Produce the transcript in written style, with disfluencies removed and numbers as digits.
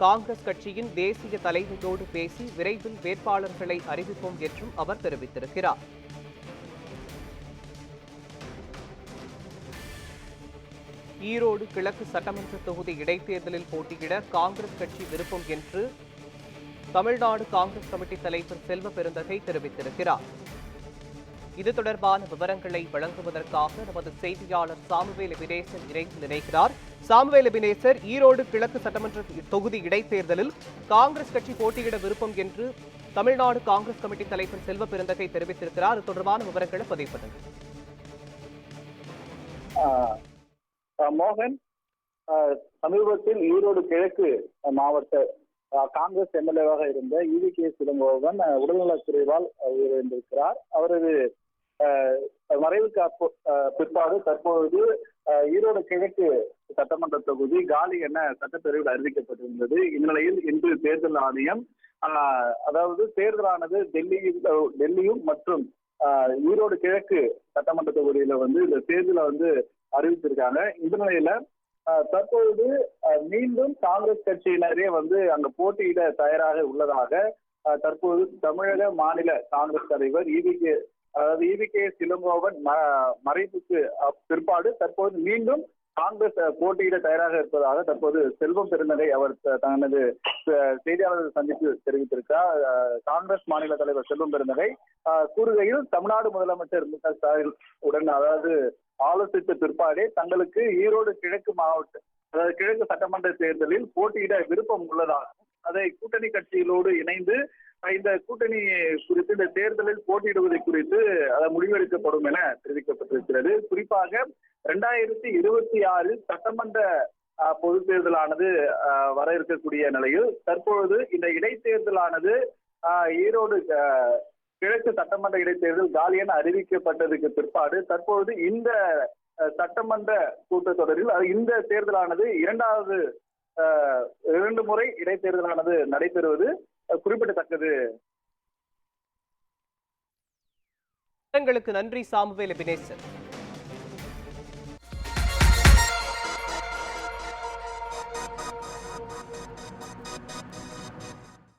காங்கிரஸ் கட்சியின் தேசிய தலைமையோடு பேசி விரைவில் வேட்பாளர்களை அறிவிப்போம் என்றும் அவர் தெரிவித்திருக்கிறார். ஈரோடு கிழக்கு சட்டமன்ற தொகுதி இடைத்தேர்தலில் போட்டியிட காங்கிரஸ் கட்சி விருப்பம் என்று தமிழ்நாடு காங்கிரஸ் கமிட்டி தலைவர் செல்வ பெருந்தகை தெரிவித்திருக்கிறார். இது தொடர்பான விவரங்களை வழங்குவதற்காக நமது செய்தியாளர் சாமுவேல் எபினேசர் இணைகிறார். சாமுவேல் எபினேசர், ஈரோடு கிழக்கு சட்டமன்ற தொகுதி இடைத்தேர்தலில் காங்கிரஸ் கட்சி போட்டியிட விருப்பம் என்று தமிழ்நாடு காங்கிரஸ் கமிட்டி தலைவர் செல்வ பெருந்தகை தெரிவித்திருக்கிறார். இது தொடர்பான விவரங்களை பதிவு பண்ணுங்கள். மோகன், சமீபத்தில் ஈரோடு கிழக்கு மாவட்ட காங்கிரஸ் எம்எல்ஏவாக இருந்த ஈவி.கே. இளங்கோவன் உடல்நலக்குறைவால் உயிரிழந்திருக்கிறார். அவரது மறைவுக்கு பிற்பாடு தற்பொழுது ஈரோடு கிழக்கு சட்டமன்ற தொகுதி காலி என சட்டப்பேரவையில் அறிவிக்கப்பட்டிருந்தது. இந்நிலையில் இன்று தேர்தல் ஆணையம், அதாவது தேர்தலானது டெல்லியும் மற்றும் ஈரோடு கிழக்கு சட்டமன்ற தொகுதியில இந்த தேர்தலை அறிவிச்சிருக்காங்க. இந்த நிலையில தற்பொழுது மீண்டும் காங்கிரஸ் கட்சியினரே அங்க போட்டியிட தயாராக உள்ளதாக தற்போது தமிழக மாநில காங்கிரஸ் தலைவர் ஈவி.கே. இளங்கோவன் மறைவுக்கு பிற்பாடு தற்போது மீண்டும் காங்கிரஸ் போட்டியிட தயாராக இருப்பதாக தற்போது செல்வம் பெருந்தகை அவர் தனது செய்தியாளர்கள் சந்தித்து தெரிவித்திருக்கிறார். காங்கிரஸ் மாநில தலைவர் செல்வம் பெருந்தகை கூறுகையில், தமிழ்நாடு முதலமைச்சர் மு.க. ஸ்டாலின் உடன் ஆலோசித்த பிற்பாடே தங்களுக்கு ஈரோடு கிழக்கு கிழக்கு சட்டமன்ற தேர்தலில் போட்டியிட விருப்பம் உள்ளதாகவும், அதை கூட்டணி கட்சிகளோடு இணைந்து இந்த கூட்டணி குறித்து இந்த தேர்தலில் போட்டியிடுவதை குறித்து முடிவெடுக்கப்படும் என தெரிவிக்கப்பட்டிருக்கிறது. குறிப்பாக 2026 சட்டமன்ற பொது தேர்தலானது வர இருக்கக்கூடிய நிலையில் தற்பொழுது இந்த இடைத்தேர்தலானது ஈரோடு கிழக்கு சட்டமன்ற இடைத்தேர்தல் காலி என அறிவிக்கப்பட்டதுக்கு பிற்பாடு தற்பொழுது இந்த சட்டமன்ற கூட்டத்தொடரில் இந்த தேர்தலானது இரண்டு முறை இடைத்தேர்தலானது நடைபெறுவது குறிப்பிடத்தக்கது. நன்றி சாமுவேல் எபினேசர்.